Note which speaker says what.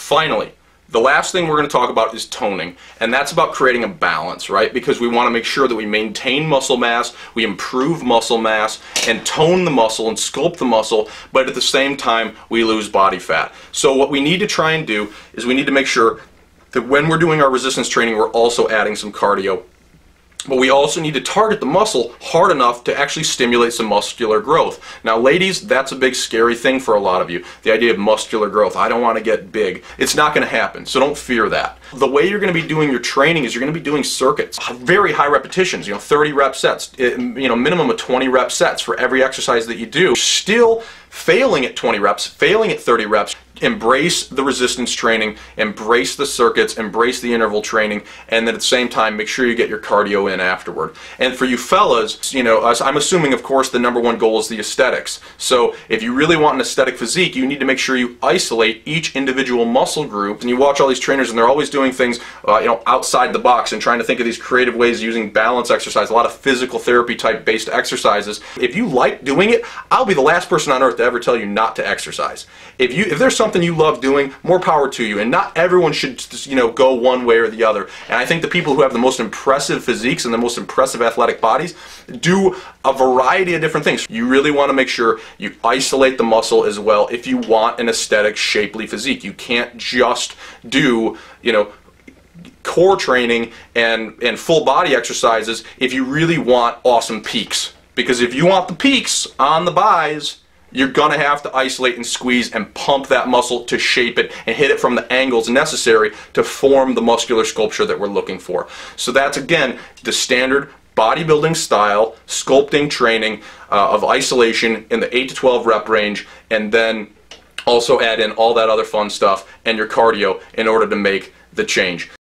Speaker 1: Finally, the last thing we're going to talk about is toning, and that's about creating a balance, right? Because we want to make sure that we maintain muscle mass, we improve muscle mass, and tone the muscle and sculpt the muscle, but at the same time we lose body fat. So what we need to try and do is we need to make sure that when we're doing our resistance training, we're also adding some cardio. But we also need to target the muscle hard enough to actually stimulate some muscular growth. Now ladies, that's a big scary thing for a lot of you. The idea of muscular growth. I don't want to get big. It's not going to happen, so don't fear that. The way you're going to be doing your training is you're going to be doing circuits. Very high repetitions, 30 rep sets, minimum of 20 rep sets for every exercise that you do. Still failing at 20 reps, failing at 30 reps. Embrace the resistance training, embrace the circuits, embrace the interval training, and then at the same time make sure you get your cardio in afterward. And for you fellas, I'm assuming of course the #1 goal is the aesthetics. So if you really want an aesthetic physique, you need to make sure you isolate each individual muscle group. And you watch all these trainers and they're always doing things outside the box and trying to think of these creative ways using balance exercise, a lot of physical therapy type based exercises. If you like doing it, I'll be the last person on earth to ever tell you not to exercise. If there's something you love doing, more power to you. And not everyone should go one way or the other. And I think the people who have the most impressive physiques and the most impressive athletic bodies do a variety of different things. You really want to make sure you isolate the muscle as well if you want an aesthetic, shapely physique. You can't just do, core training and full body exercises if you really want awesome peaks. Because if you want the peaks on the buys, you're going to have to isolate and squeeze and pump that muscle to shape it and hit it from the angles necessary to form the muscular sculpture that we're looking for. So that's, again, the standard bodybuilding style sculpting training of isolation in the 8 to 12 rep range, and then also add in all that other fun stuff and your cardio in order to make the change.